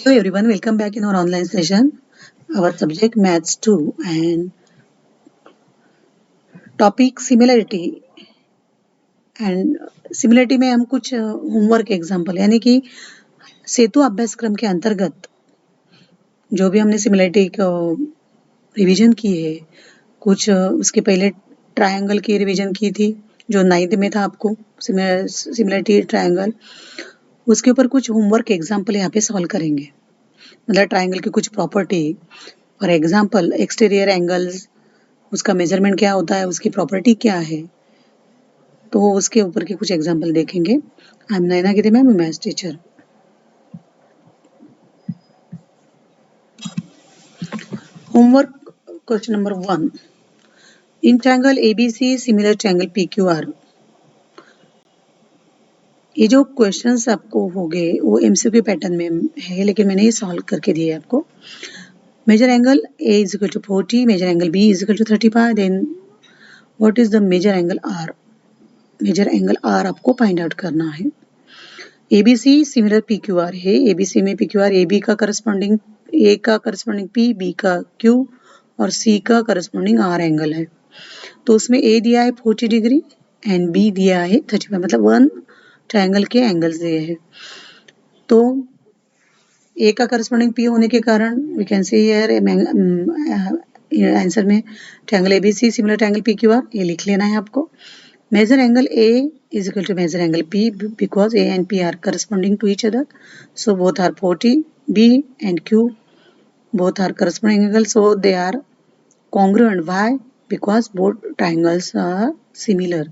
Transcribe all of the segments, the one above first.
Hello everyone, welcome back in our online session. Our subject Maths 2 and topic similarity and similarity में हम कुछ homework example यानी कि सेतु अभ्यासक्रम के अंतर्गत जो भी हमने सिमिलरिटी को रिवीजन की है, कुछ उसके पहले ट्रायंगल की रिवीजन की थी जो 9th में था आपको सिमिलरिटी ट्रायंगल, उसके ऊपर कुछ होमवर्क एग्जाम्पल यहाँ पे सॉल्व करेंगे। मतलब ट्रायंगल की कुछ property, for example exterior angles, उसका मेजरमेंट क्या होता है, उसकी प्रॉपर्टी क्या है, तो उसके ऊपर के कुछ एग्जाम्पल देखेंगे। I am Naina Giri ma'am, maths teacher. Homework question number 1, in triangle ABC similar triangle PQR. ये जो क्वेश्चंस आपको हो गए वो एमसीक्यू पैटर्न में है, लेकिन मैंने ये सॉल्व करके दिए आपको। Major angle A is equal to 40, major angle B is equal to 35, then what is the major angle R? Major angle R आपको फाइंड आउट करना है। ABC सिमिलर PQR है, ABC में PQR AB का corresponding A का corresponding P, B का Q और C का करस्पॉन्डिंग R एंगल है। तो उसमें A दिया है 40 डिग्री एंड B दिया है 35, मतलब वन ट्रायंगल के एंगल्स दिए हैं। तो A का करस्पॉन्डिंग P होने के कारण we can see here answer में triangle ABC similar triangle PQR, ये लिख लेना है आपको। Measure angle A is equal to measure angle P because A and P are corresponding to each other. So both are 40. B and Q both are corresponding angles. So they are congruent. Why? Because both triangles are similar,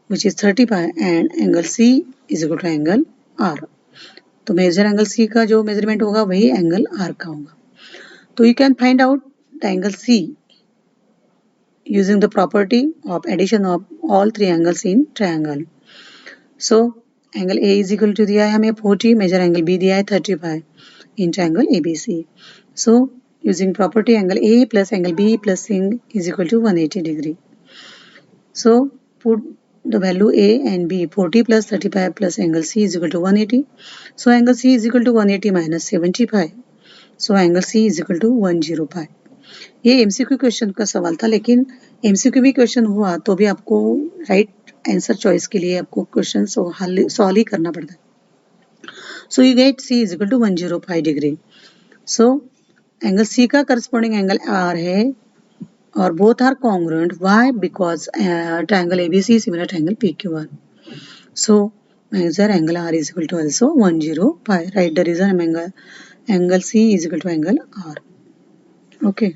which is 35, and angle C is equal to angle R. तो major angle C का जो measurement होगा वही angle R का होगा। तो you can find out the angle C using the property of addition of all three angles in triangle. So angle A is equal to दिया है हमें 40, मेजर एंगल B दिया है 35 in triangle ABC. So using property angle A plus angle B plus C is equal to 180 degree. So put the value A and B, 40 plus 35 plus angle C is equal to 180. So angle C is equal to 180 minus 75. So angle C is equal to 105. ये MCQ question का सवाल था, लेकिन MCQ भी question हुआ तो भी आपको राइट आंसर चॉइस के लिए आपको क्वेश्चन सॉल्व ही करना पड़ता है। So you get C is equal to 105 degree. So angle C का करस्पॉन्डिंग एंगल R है और both are congruent. Why? Because triangle ABC similar triangle PQR. So major angle R is equal to also 105. Write the reason angle C is equal to angle R. Okay.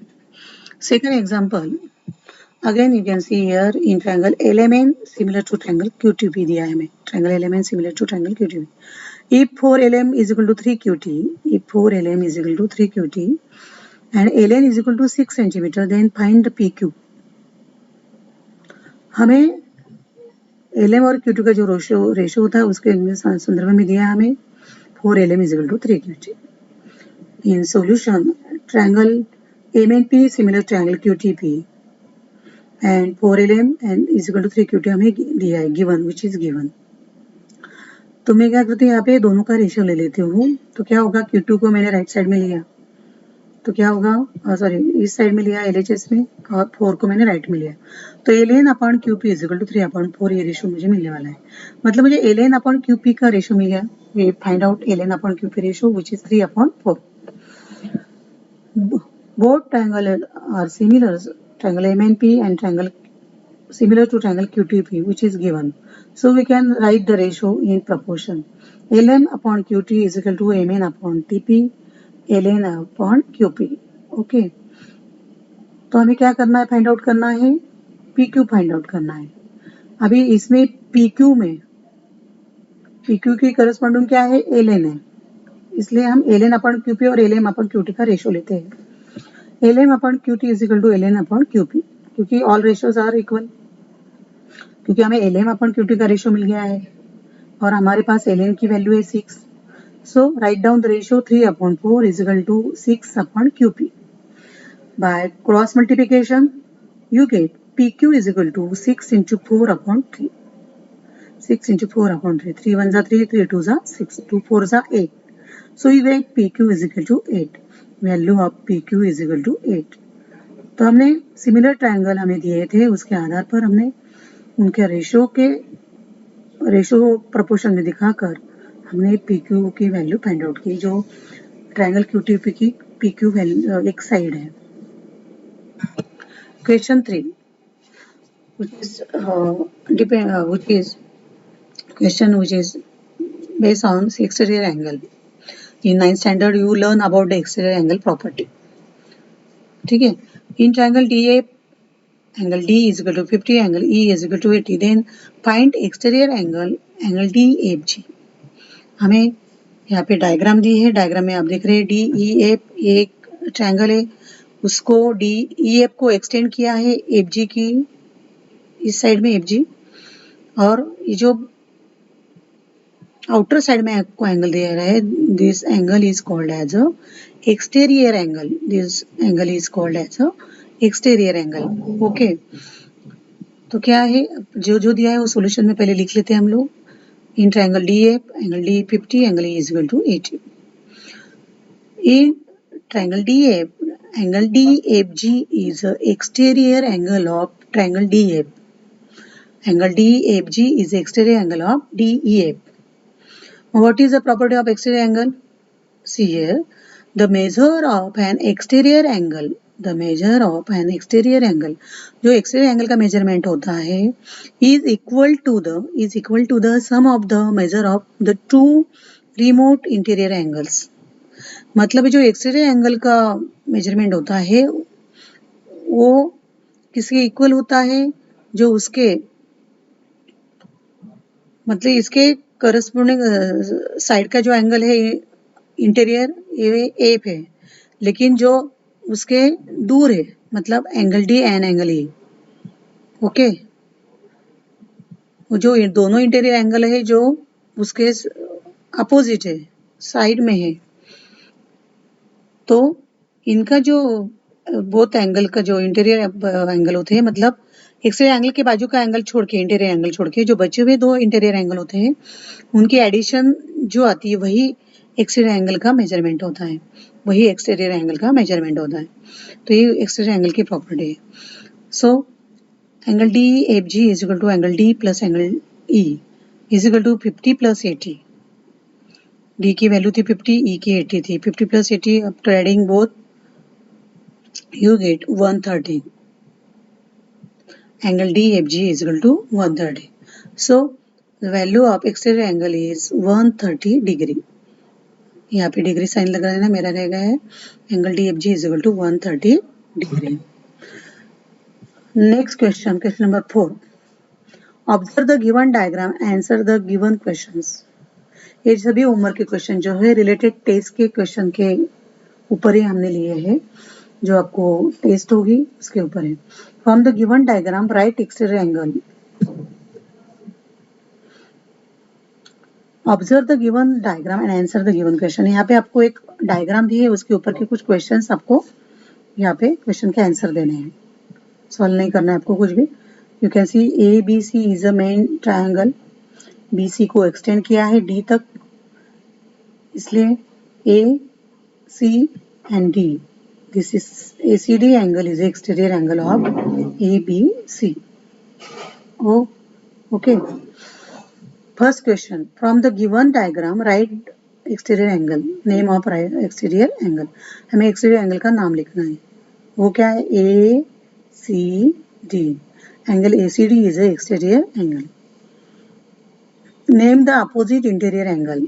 Second example, again you can see here in triangle LMN similar to triangle QTP दिया है हमें, triangle LMN similar to triangle QTP. If 4LM is equal to 3QT, if 4LM is equal to 3QT and LN is equal to 6 centimeter, then find the PQ. हमें LM और QT का जो ratio होता है उसके संदर्भ में दिया है हमें 4LM is equal to 3QT. In solution, triangle MNP similar triangle QTP and 4LM and is equal to 3QT हमें दिया है, गिवन, विच इज गिवन। तो मैं क्या करती हूँ, यहाँ पे दोनों का रेशियो ले लेती हूँ। तो क्या होगा, Q2 को मैंने राइट साइड में लिया तो क्या होगा, सॉरी इस साइड में लिया LHS में, और 4 को मैंने राइट में लिया तो LN upon QP is equal to 3/4 ये रेशियो मुझे मिलने वाला है। मतलब मुझे LN अपॉन QP का रेशियो मिल गया। We find out LN upon QP ratio which is 3/4। Both triangle are similar, triangle MNP and triangle similar to triangle QTP, which is given. So we can write the ratio in proportion. LM upon QT is equal to MN upon TP, LN upon QP. Okay. तो हमें क्या करना है, find out करना है PQ find out करना है। अभी इसमें PQ में PQ की करस्पॉन्डिंग क्या है, LN है, इसलिए हम LN अपॉन QP और LM अपॉन QT का रेशियो लेते हैं। LM upon QT is equal to LN upon QP, क्योंकि ऑल रेशियोज आर इक्वल, क्योंकि हमें LM अपॉन QT का रेशियो मिल गया है और हमारे पास LN की वैल्यू है 6। So write down the ratio 3/4 is equal to 6 upon QP। By cross multiplication you get PQ is equal to 6 into 4/3, 6 into 4/3, 3 1 जा 3, 3 2 जा 6, 2 4 जा 8, So you get PQ is equal to 8. Value of PQ is equal to 8. तो हमने similar triangle हमें दिए थे, उसके आधार पर हमने उनके रेशो प्रोपोर्शन में दिखाकर हमने PQ की वैल्यू फाइंड आउट की, जो ट्रायंगल QTP की PQ वैल्यू एक साइड है. Question 3, which is based on exterior angle. In 9th standard you learn about the exterior angle property. ठीक है. In triangle DA, angle D is equal to 50, angle E is equal to 80. Then find exterior angle DFG. हमें यहाँ पे diagram दी है. Diagram में आप देख रहे हैं DEF एक ट्रायंगल है, उसको DEF को एक्सटेंड किया है FG की इस साइड में FG, और ये जो आउटर साइड में आपको एंगल दिया रहा है, this angle is called as a exterior angle. This angle is called as a exterior angle. Okay, तो क्या है, जो दिया है वो सॉल्यूशन में पहले लिख लेते हैं हम लोग. In triangle DF, angle D 50, angle E is equal to 80. In triangle DF, angle DFG is a exterior angle of triangle DF. Angle DFG is the exterior angle of DEF. What is the property of exterior angle? See here, the measure of an exterior angle, जो exterior angle का measurement होता है, is equal to the sum of the measure of the two remote interior angles. मतलब जो exterior angle का measurement होता है वो किसके इक्वल होता है, जो उसके मतलब इसके करस्पॉन्डिंग साइड का जो एंगल है इंटीरियर ए पे, लेकिन जो उसके दूर है मतलब angle D and angle E. Okay, वो जो दोनों इंटीरियर एंगल है जो उसके अपोजिट है, साइड में है, तो इनका जो बोथ एंगल का जो इंटीरियर एंगल होते हैं, मतलब एक्सटीरियर एंगल के बाजू का एंगल छोड़ के, इंटीरियर एंगल छोड़ के जो बचे हुए दो इंटीरियर एंगल होते हैं, उनकी एडिशन जो आती है वही एक्सटीरियर एंगल का मेजरमेंट होता है, वही एक्सटीरियर एंगल का मेजरमेंट होता है. तो ये एक्सटीरियर एंगल की प्रॉपर्टी है. So angle DFG is equal to angle D plus angle E is equal to 50 plus 80. D की वैल्यू थी 50, E की 80 थी. 50 plus 80, after adding both you get 130. Angle DFG is equal to 130. So the value of exterior angle is 130 degree. यहाँ पे degree sine लगा देना, मेरा रहेगा है angle DFG is equal to 130 degree. Next question, question number 4. Observe the given diagram, answer the given questions. ये सभी homework के क्वेश्चन जो है रिलेटेड टेस्ट के क्वेश्चन के ऊपर ही हमने लिए हैं, जो आपको टेस्ट होगी उसके ऊपर है. From the given diagram right exterior angle. Observe the given diagram and answer the given question. यहाँ पे आपको एक डायग्राम दी है, उसके ऊपर के कुछ क्वेश्चंस आपको यहाँ पे क्वेश्चन के आंसर देने हैं, सॉल्व नहीं करना है आपको कुछ भी. You can see ABC is a main triangle. BC को एक्सटेंड किया है D तक, इसलिए AC and D. This is ACD angle is the exterior angle of ABC. Oh, okay. First question, from the given diagram write exterior angle. Name of exterior angle. हमें exterior angle का नाम लिखना है. वो क्या है? ACD. Angle ACD is the exterior angle. Name the opposite interior angle.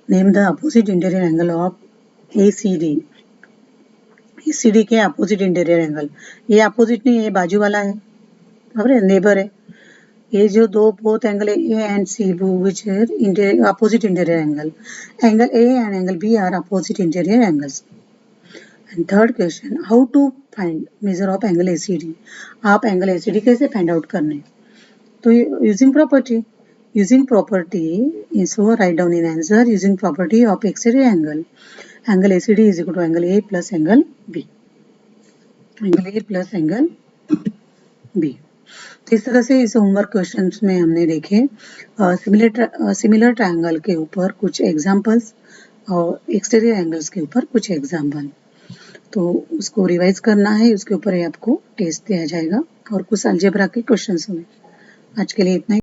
Name the opposite interior angle of ACD. ACD के opposite interior angle. ये अपोजिट नहीं, ये बाजू वाला है, खबर है, नेबर है. ये जो दो both angle A and C which are opposite interior angle. Angle A and angle B are opposite interior angles. And third question, how to find measure of angle ACD. आप एंगल ACD कैसे find out करने? तो using property so write down in answer using property of exterior angle. Angle ACD is equal to angle A plus angle B. Angle A plus angle B. तो इस तरह से इस homework questions में हमने देखे सिमिलर ट्रायंगल के ऊपर कुछ एग्जांपल्स और एक्सटीरियर एंगल्स के ऊपर कुछ एग्जांपल। तो उसको रिवाइज करना है, उसके ऊपर ही आपको टेस्ट दिया जाएगा और कुछ अलजेब्रा के क्वेश्चंस होंगे। आज के लिए इतना ही।